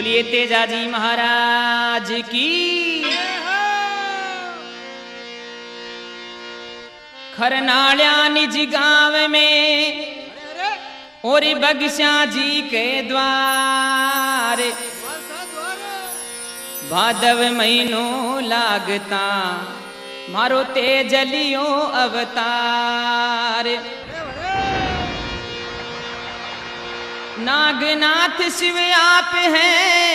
बोलिए तेजाजी महाराज की। खरनाल्या निज गांव में और बगशा जी के द्वार भादव महीनो लागता मारो तेजलियो अवतार। नागनाथ शिव आप हैं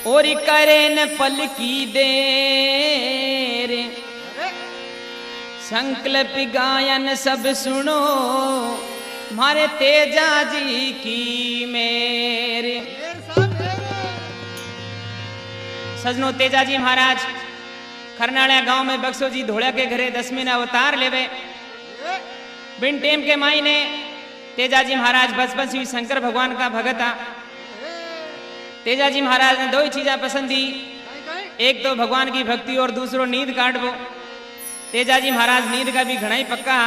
और करे न पल की देर। संकल्प गायन सब सुनो मारे तेजा जी की मेरे। सजनो तेजा जी महाराज खरनाड़ा गांव में बक्सो जी धोड़ा के घरे 10वें अवतार लेवे। बिन टेम के माई ने तेजाजी महाराज बचपन से शंकर भगवान का भगत था। तेजाजी महाराज ने दो ही चीजा पसंद दी, एक तो भगवान की भक्ति और दूसरो नींद काटबो। तेजाजी महाराज नींद का भी घना ही पक्का,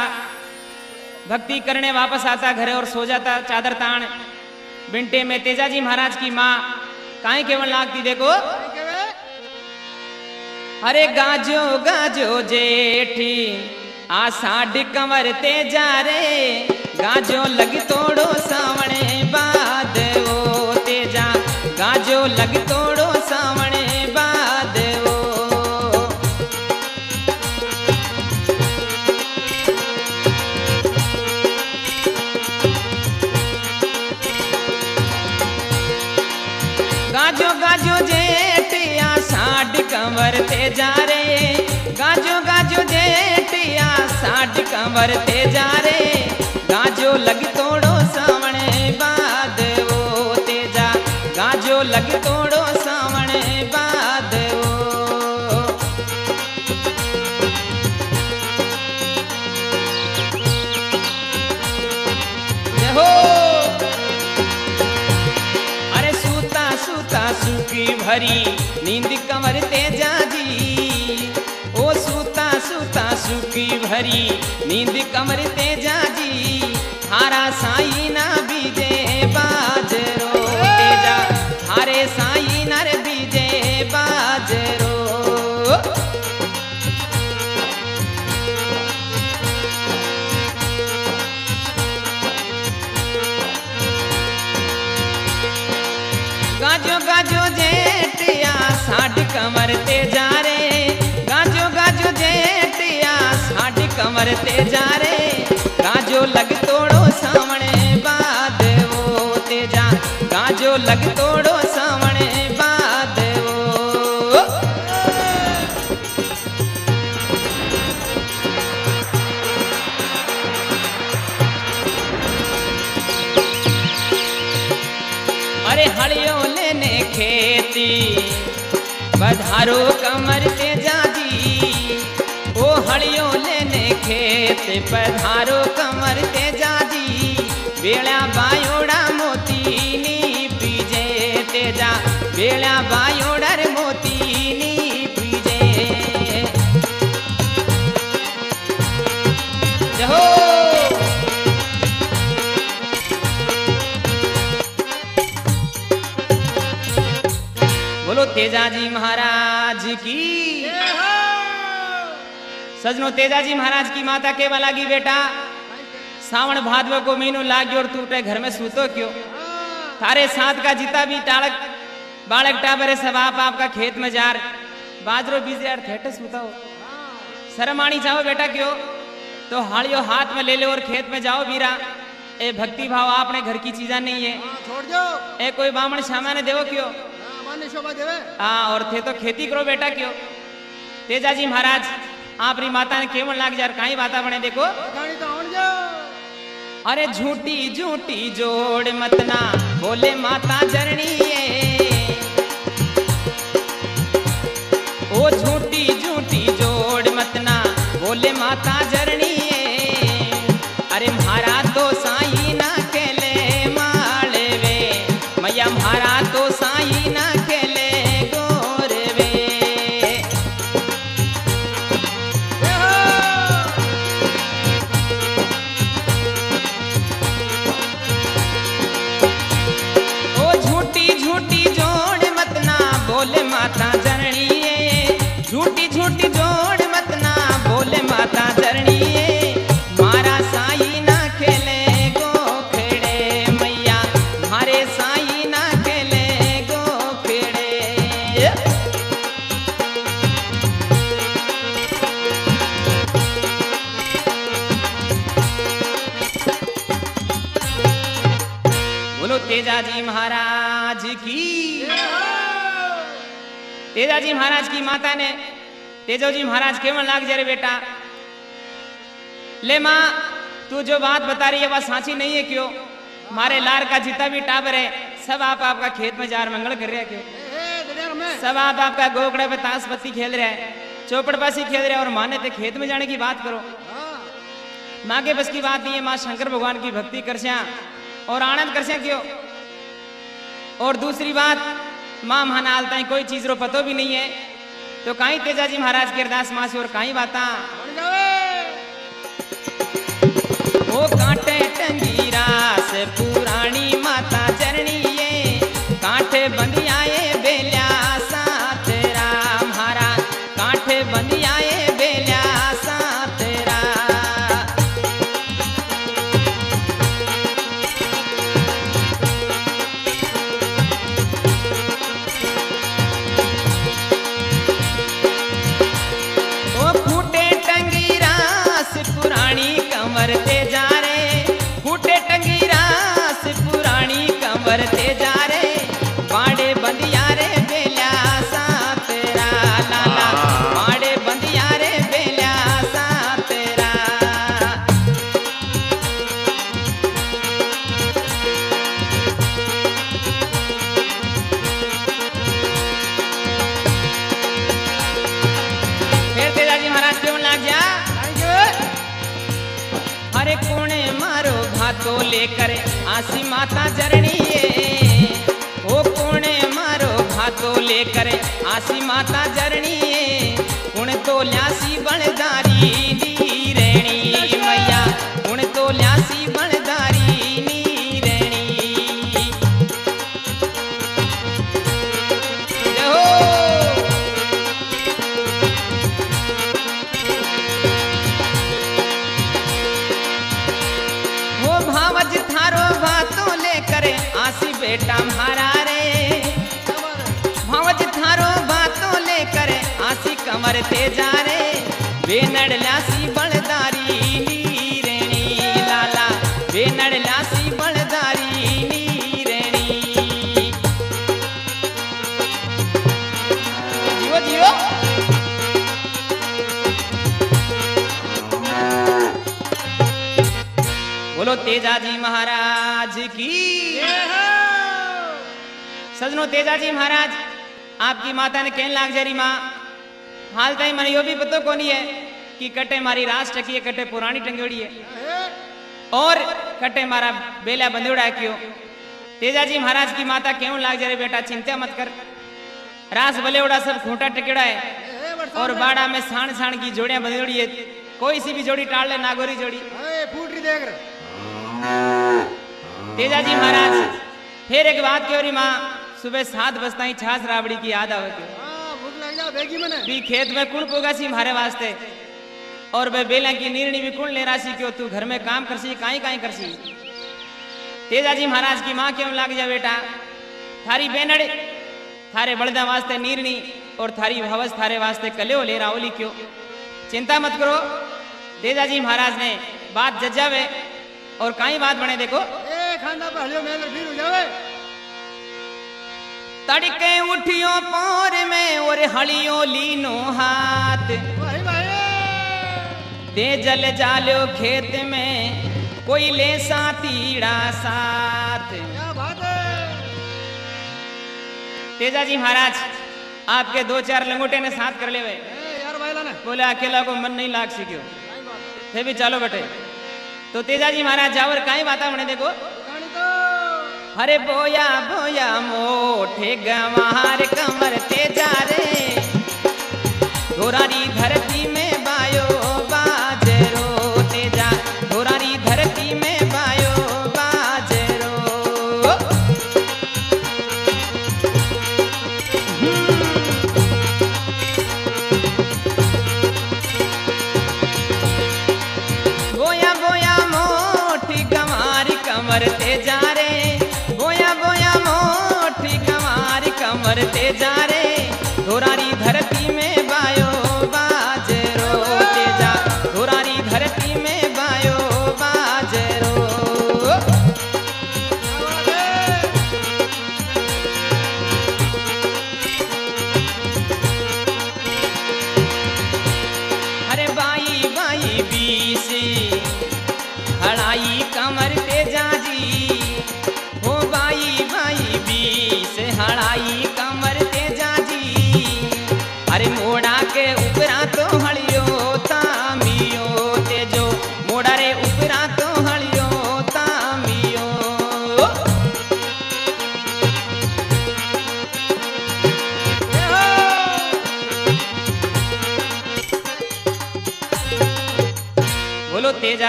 भक्ति करने वापस आता घरे और सो जाता चादर ताण। बिंटे में तेजाजी महाराज की माँ काई केवल लागती देखो, अरे गाजो गाजो जेठी आषाढ़ कंवर तेजा रे, गाजो लग तोड़ो सावणे बाद वो तेजा, गाजो लग तोड़ो सावणे बाद वो। गाजो गाजो जेठिया साढ़ कंवर तेजा रे, गाजो गाजो जेठिया साढ़ कंवर तेजा रे, गाजो लग तोड़ो सावणे बाद वो तेजा, गाजो लग तोड़ो सावणे बाद वो। हो अरे सूता सूता सुखी भरी नींद कंवर तेजा जी, ओ सूता सूता सुखी भरी नींद कंवर तेजा जी, हारा साई ना बीजे बाजरो तेजा, हारे साई नर बीजे बाजरो। गाजो गाजो जेठिया साढ़ कंवर तेजा रे, गाजो गाजो जेठिया साढ़ कंवर तेजा रे, गाजो लग तोड़ो सावणे बाद वो तेजा, गाजो लग तोड़ो सावणे बाद वो। अरे हड़ियों लेने खेती बधारो कमर तेजा जी, ओ हड़ियों लेने खेत पधारो कमर तेजा जी, बेड़ा बायोड़ा मोती नी पीजे तेजा, बेड़ा बायोड़ा रे मोती नी पीजे। जहो बोलो तेजाजी महाराज की। सजनो तेजाजी महाराज की माता केवल लागी बेटा सावन भादव को महीनो लाग्यो और तूटे घर में सूतो क्यों। थारे साथ का जिता भी टाड़क बालक टाबरे सब आपका खेत में जार बाजरो बीज यार थेटे सूता हो। शर्म आनी चाहो बेटा क्यों, तो हाड़ियो हाथ में ले लो और खेत में जाओ बीरा। ए भक्ति भाव आपने घर की चीजा नहीं है, छोड़ दो। ए कोई बामण सामान्य देवो क्यों, शोभा देवे। हाँ और थे तो खेती करो बेटा क्यों। तेजाजी महाराज आपरी माता ने केवल लाग जार काई बाता बने देखो। अरे झूठी झूठी जोड़ मतना बोले माता जरनी ओ झूठी झूठी जोड़ मतना बोले माता जरनी। अरे म्हारा तो साई ना खेले मालवे मैया, म्हारा तो साई ना खेले गोरवे। ओ झूठी झूठी जो बोलो तेजाजी महाराज की। तेजाजी महाराज की माता ने तेजोजी महाराज केवल लाग जा रे बेटा, ले माँ तू जो बात बता रही है वह साची नहीं है क्यों? मारे लार का जितना भी टाबर है सब आप आपका खेत में जार मंगल कर रहे हैं क्यों? सब आप आपका गोकड़े पे ताश पत्ती खेल रहे हैं, चौपड़पासी खेल रहे हैं और माने थे खेत में जाने की बात करो। माँ के बस की बात नहीं है। माँ शंकर भगवान की भक्ति करस्या और आनंद करस्या क्यों? और दूसरी बात माँ महाना हालता है कोई चीज रो पतो भी नहीं है, तो कहीं तेजाजी महाराज की अरदास माँ से और कहीं बाता वो कांटे टंगीरा से पुरानी माता चरणी ये कांठे बंदियाए बेल्या साथ राम हारा कांठे बंदियाए बेल्या साथ वो फूटे टंगीरा से पुरानी कमर ते जा रे फूटे टंगीरा से पुरानी कमर ते जा रे बाड़े बंदिया रे बेल्या साथ रा लाला बाड़े बंदिया रे बेल्या साथ रा। फिर तेजाजी महाराज क्यों लाग जा हरे कोने मारो भातो लेकर आसी माता जरणी ये ओ कोने मारो भातो लेकर आसी माता जरणी ये उन तो ल्यासी बलदारी नी रेणी मैया उन तो ल्यासी बलदारी नी रेणी। वो भावज थारो भातो लेकर आसी बेटा म्हारा रे भावज थारो भातो लेकर आसी कमर ते जा रे बेनड़ ल्यासी बलदारी नी रेणी लाला बेनड़ ल्यासी बलदारी नी रेणी। जियो जियो बोलो तेजाजी महाराज की। सजनो तेजाजी महाराज आपकी माता ने कहने लाग जरी माँ हाल ताई मैंने यो भी पतो को नहीं है कि कटे मारी रास टकी है कटे पुरानी टंगोड़ी है और कटे मारा बेला बंदोड़ा है क्यों? तेजाजी महाराज की माता क्यों लाग जा रही बेटा चिंता मत कर रास बलेवड़ा सब खूंटा टकेड़ा है और बाड़ा में साण साण की जोड़ियां बंदोड़ी है कोई सी भी जोड़ी टाल ले नागोरी जोड़ी फूट रही देख रहे तेजाजी महाराज फिर एक बात क्यों रही माँ सुबह 7 बजता ही छाछ राबड़ी की याद आवे क्यों? भूख लग जा देगी मैंने भी खेत में कुण पोगा सी हमारे वास्ते और वे बेला की नीरणी भी कुण ले राशि क्यों तू घर में काम करसी काई काई करसी। तेजाजी महाराज की माँ क्यों लाग जा बेटा थारी बेनड़ थारे बड़दा वास्ते नीरणी और थारी भवस थारे वास्ते कल्यो ले रावली क्यों? चिंता मत करो तेजाजी महाराज ने बात जजावे और काई बात बने देखो खाना पहले मेल फिर हो जावे तड़के उठियो पोर में और हलियो लीनो हाथ भाई भाई ते जल जालो खेत में कोई ले सातीड़ा साथ। क्या बात है तेजाजी महाराज आपके 2-4 लंगोटे ने साथ कर ले वे यार भाईला ने बोले अकेला को मन नहीं लाग सिक्यो थे भी चालो बेटे। तो तेजाजी महाराज जावर काई बाता बने देखो कहानी तो हरे बोया बोया मोठे गंवार कमर तेजा रे धोरारी धरती में बायो बाजरो तेजा धोरारी धरती में बायो बाजरो। बोया बोया मोठी गंवार कमर तेजा रे बोया बोया मोठी गंवार कमर तेजा रे धोरारी धरती में बायो बाजरो तेजा धोरारी धरती में बायो बाजरो।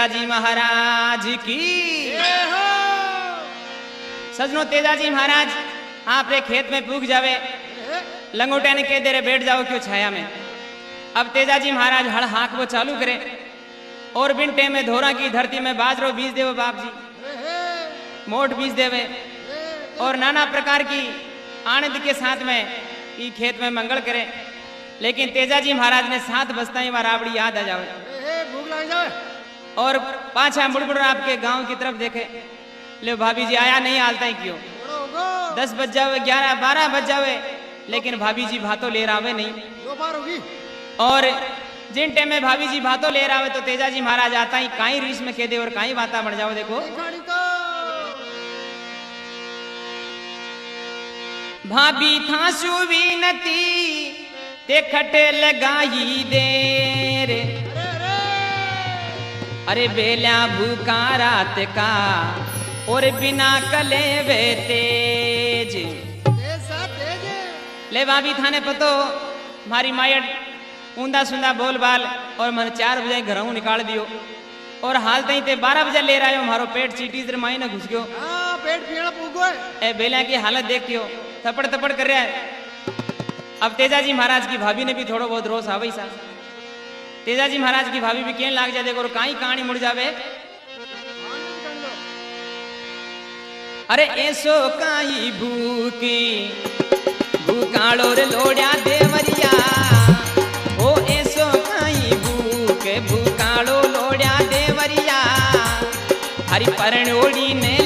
तेजाजी महाराज की। ये हो सजनो तेजाजी महाराज आप रे खेत में पूग जावे, लंगोटे ने कह दे रे बैठ जाओ क्यों छाया में। अब तेजाजी महाराज हड़ हाँक वो चालू करे और बिन टेम में धोरा की धरती में बाजरो बीज देवे बाप जी, मोट बीज देवे और नाना प्रकार की आनंद के साथ में ई खेत में मंगल करे। लेकिन तेजाजी महाराज ने 7 बस्ता ही राबड़ी याद आ जावे भूख लग जावे और पाछा मुड़मुड़ आपके गांव की तरफ देखे, ले भाभी जी आया नहीं आलता ही क्यों। 10 बज जावे, 11 12 बज जावे, लेकिन भाभी जी भातो ले रावे नहीं। दोपहर होगी और जिन टाइम में भाभी जी भातो ले रावे तो तेजाजी महाराज आता ही काई रीस में खेदे और काई बाता बढ़ जाओ। देखो खानी तो भाभी था सुविनती ते खटे लगाई देर, अरे बेला भूखा रात का और बिना कले वे तेज। ले भाभी थाने पतो मारी मायट ऊंदा सुंदा बोल बाल और मन 4 बजे घरों निकाल दियो और हाल तई ते 12 बजे ले रहा हो। मारो पेट चीटी तेरे माई न घुस गयो। पेट पीना पूगो है। ए बेला की हालत देखियो, थपड़ थपड़ कर रहा है। अब तेजाजी महाराज की भाभी ने भी थोड़ो बहुत रोष आवे सा। तेजाजी महाराज की भाभी भी कहने लाग जाए देखो काई कहानी मुड़ जावे। अरे ऐसो काई भूकी भूकाड़ो रे लोड़िया देवरिया, ओ ऐसो काई भूके भूकाड़ो लोड़िया देवरिया, हरि परनोड़ी ने